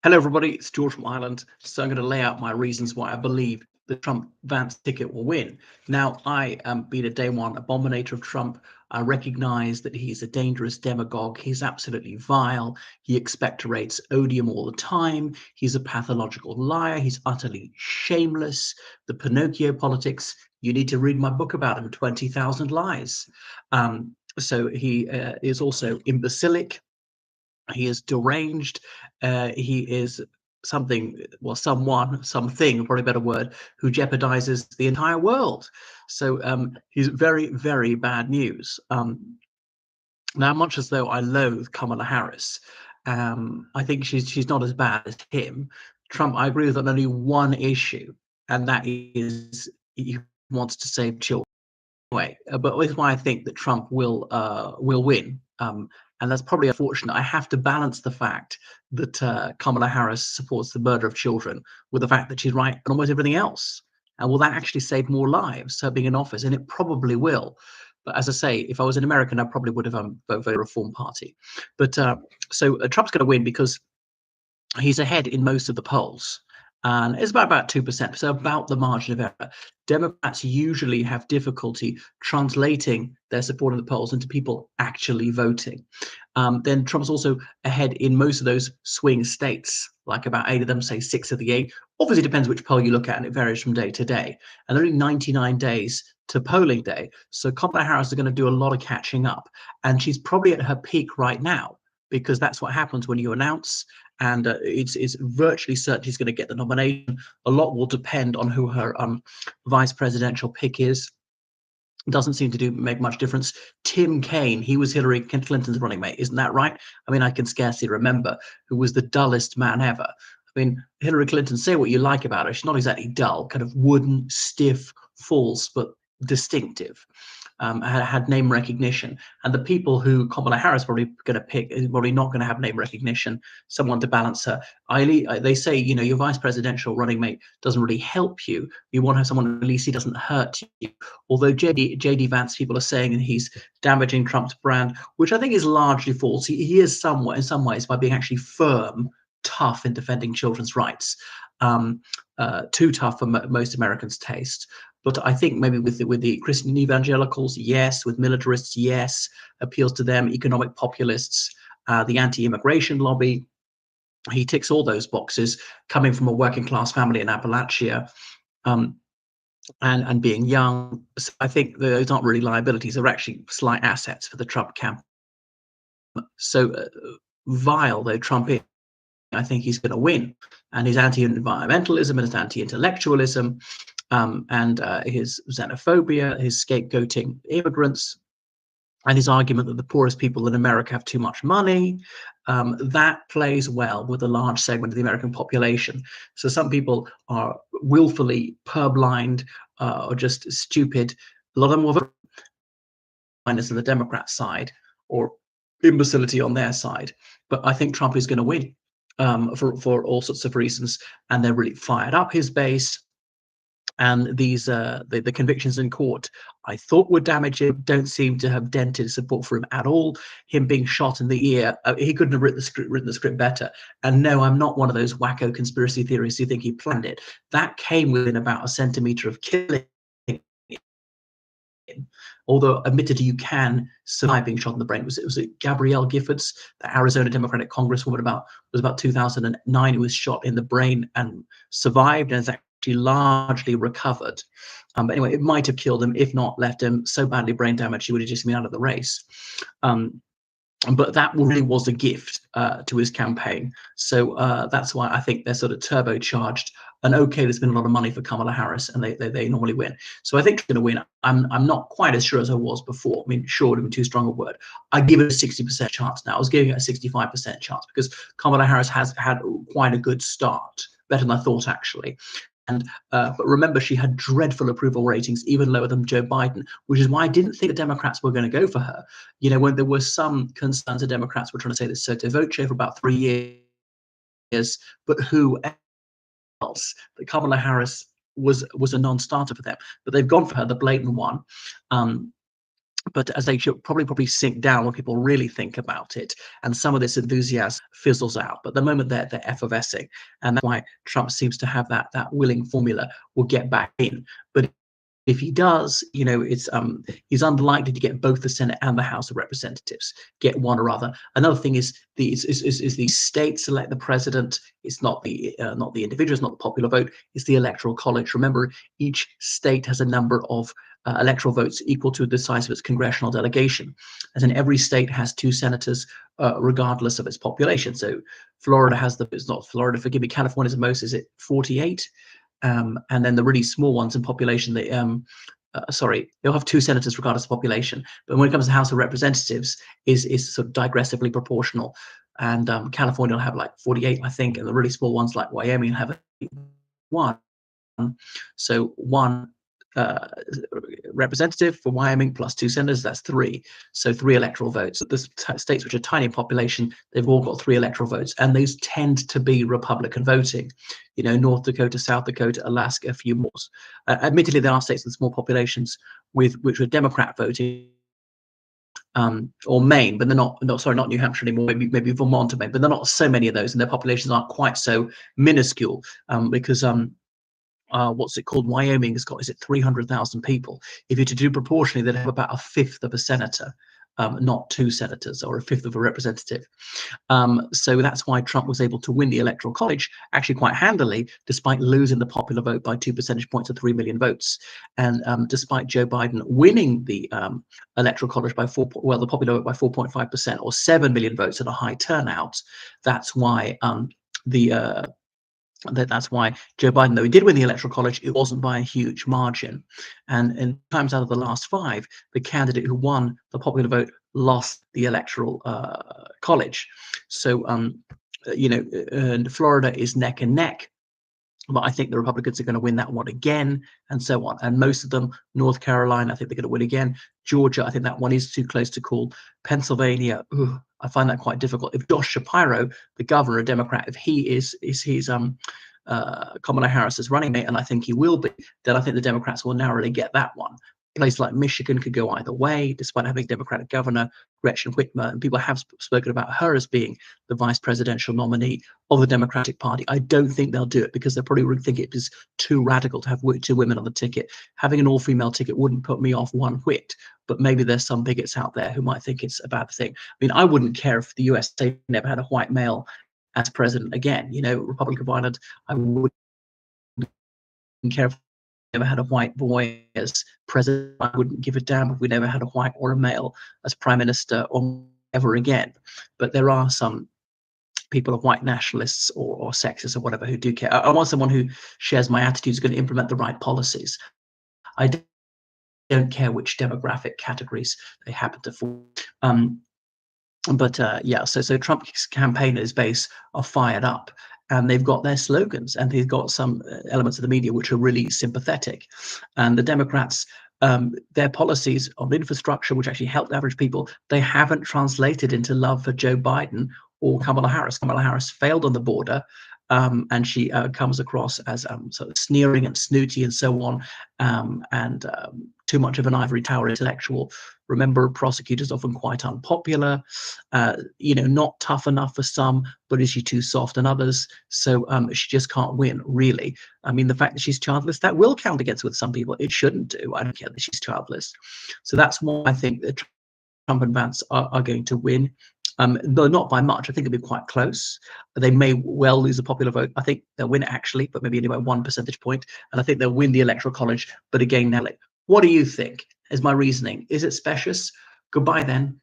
Hello, everybody. It's George from Ireland. So I'm going to lay out my reasons why I believe the Trump-Vance ticket will win. Now, I am being a day one abominator of Trump. I recognize that he's a dangerous demagogue. He's absolutely vile. He expectorates odium all the time. He's a pathological liar. He's utterly shameless. The Pinocchio politics. You need to read my book about him, 20,000 Lies. So he is also imbecilic. He is deranged. He is something, well, something, probably a better word, who jeopardizes the entire world. So he's very, very bad news. Now, much as though I loathe Kamala Harris, I think she's not as bad as him. Trump, I agree with on only one issue, and that is he wants to save children. Anyway, but that's why I think that Trump will win. And that's probably unfortunate. I have to balance the fact that Kamala Harris supports the murder of children with the fact that she's right on almost everything else. And will that actually save more lives, her being in office? And it probably will. But as I say, if I was an American, I probably would have voted for the Reform Party. But Trump's going to win because he's ahead in most of the polls. And it's about 2%, so about the margin of error. Democrats usually have difficulty translating their support in the polls into people actually voting. Then Trump's also ahead in most of those swing states, like about 8 of them, say 6 of the 8. Obviously, it depends which poll you look at, and it varies from day to day. And there are only 99 days to polling day. So Kamala Harris is going to do a lot of catching up. And she's probably at her peak right now, because that's what happens when you announce, and it's virtually certain she's going to get the nomination. A lot will depend on who her vice presidential pick is. Doesn't seem to make much difference. Tim Kaine, he was Hillary Clinton's running mate, isn't that right? I mean, I can scarcely remember, who was the dullest man ever. I mean, Hillary Clinton, say what you like about her, she's not exactly dull, kind of wooden, stiff, false, but distinctive. Had name recognition, and the people who Kamala Harris probably going to pick is probably not going to have name recognition, someone to balance her. They say, your vice presidential running mate doesn't really help you. You want to have someone at least he doesn't hurt you. Although JD Vance, people are saying that he's damaging Trump's brand, which I think is largely false. He is somewhat, in some ways, by being actually firm, tough in defending children's rights. Too tough for most Americans' taste. But I think maybe with the Christian evangelicals, yes. With militarists, yes. Appeals to them. Economic populists, the anti-immigration lobby. He ticks all those boxes. Coming from a working class family in Appalachia, and being young, so I think those aren't really liabilities. They're actually slight assets for the Trump camp. So vile though Trump is, I think he's going to win. And his anti-environmentalism and his anti-intellectualism, and his xenophobia, his scapegoating immigrants, and his argument that the poorest people in America have too much money, that plays well with a large segment of the American population. So some people are willfully purblind, or just stupid. A lot of them will vote minus on the Democrat side, or imbecility on their side. But I think Trump is going to win, for all sorts of reasons, and they're really fired up his base. And these the convictions in court, I thought would damage him, don't seem to have dented support for him at all. Him being shot in the ear, he couldn't have written the script better. And no, I'm not one of those wacko conspiracy theorists who think he planned it. That came within about a centimeter of killing him. Although admittedly you can survive being shot in the brain. It was Gabrielle Giffords, the Arizona Democratic Congresswoman, was about 2009, who was shot in the brain and survived, and is actually largely recovered. But anyway, it might have killed him, if not left him so badly brain damaged he would have just been out of the race. But that really was a gift to his campaign. So that's why I think they're sort of turbocharged. And okay, there's been a lot of money for Kamala Harris, and they normally win. So I think she's going to win. I'm not quite as sure as I was before. I mean, sure would have been too strong a word. I give it a 60% chance now. I was giving it a 65% chance because Kamala Harris has had quite a good start, better than I thought actually. And but remember, she had dreadful approval ratings, even lower than Joe Biden, which is why I didn't think the Democrats were going to go for her. When there were some concerns, the Democrats were trying to say this sotto voce for about 3 years, but who else? That Kamala Harris was a non-starter for them, but they've gone for her, the blatant one. but as they should probably sink down when people really think about it, and some of this enthusiasm fizzles out. But at the moment they're effervescing, and that's why Trump seems to have that willing formula. Will get back in, but if he does, it's he's unlikely to get both the Senate and the House of Representatives. Get one or other. Another thing is the states elect the president. It's not the individuals, not the popular vote. It's the electoral college. Remember, each state has a number of electoral votes equal to the size of its congressional delegation, and then every state has 2 senators, regardless of its population. So Florida has it's not Florida. Forgive me. California's the most. Is it 48? And then the really small ones in population, they'll have 2 senators regardless of population. But when it comes to House of Representatives, is sort of digressively proportional. And California will have like 48, I think, and the really small ones like Wyoming have 1. So 1 representative for Wyoming plus 2 senators, that's 3. So 3 electoral votes. The states which are tiny in population, they've all got 3 electoral votes, and those tend to be Republican voting. North Dakota, South Dakota, Alaska, a few more. Admittedly, there are states with small populations which are Democrat voting, or Maine, but they're not New Hampshire anymore, maybe Vermont or Maine, but they're not so many of those, and their populations aren't quite so minuscule, because what's it called? Wyoming has got, is it 300,000 people? If you're to do proportionally, they'd have about a fifth of a senator, not 2 senators, or a fifth of a representative. So that's why Trump was able to win the Electoral College actually quite handily, despite losing the popular vote by 2 percentage points to 3 million votes. And despite Joe Biden winning the Electoral College by the popular vote by 4.5%, or 7 million votes at a high turnout. That's why that's why Joe Biden, though he did win the Electoral College, it wasn't by a huge margin. And in times out of the last 5, the candidate who won the popular vote lost the Electoral College. So, and Florida is neck and neck. But I think the Republicans are going to win that one again, and so on. And most of them, North Carolina, I think they're going to win again. Georgia, I think that one is too close to call. Pennsylvania, I find that quite difficult. If Josh Shapiro, the governor, a Democrat, if he is Kamala Harris's running mate, and I think he will be, then I think the Democrats will narrowly get that one. A place like Michigan could go either way, despite having a Democratic governor, Gretchen Whitmer, and people have spoken about her as being the vice presidential nominee of the Democratic Party. I don't think they'll do it, because they probably would think it is too radical to have 2 women on the ticket. Having an all-female ticket wouldn't put me off one whit, but maybe there's some bigots out there who might think it's a bad thing. I mean, I wouldn't care if the USA never had a white male as president again. Republican violent, I wouldn't care if we never had a white boy as president. I wouldn't give a damn if we never had a white or a male as prime minister or ever again. But there are some people of white nationalists or sexists or whatever who do care. I want someone who shares my attitudes, going to implement the right policies. I don't care which demographic categories they happen to fall. So Trump's campaign and his base are fired up, and they've got their slogans, and they've got some elements of the media which are really sympathetic. And the Democrats, their policies on infrastructure, which actually help average people, they haven't translated into love for Joe Biden or Kamala Harris. Kamala Harris failed on the border, and she comes across as sort of sneering and snooty and so on, and too much of an ivory tower intellectual. Remember, prosecutors often quite unpopular, not tough enough for some, but is she too soft on others? So she just can't win, really. I mean, the fact that she's childless, that will count against with some people. It shouldn't do. I don't care that she's childless. So that's why I think that Trump and Vance are going to win. Though not by much. I think it'll be quite close. They may well lose a popular vote. I think they'll win actually, but maybe only by 1 percentage point. And I think they'll win the Electoral College. But again, Nelly, what do you think? Is my reasoning? Is it specious? Goodbye then.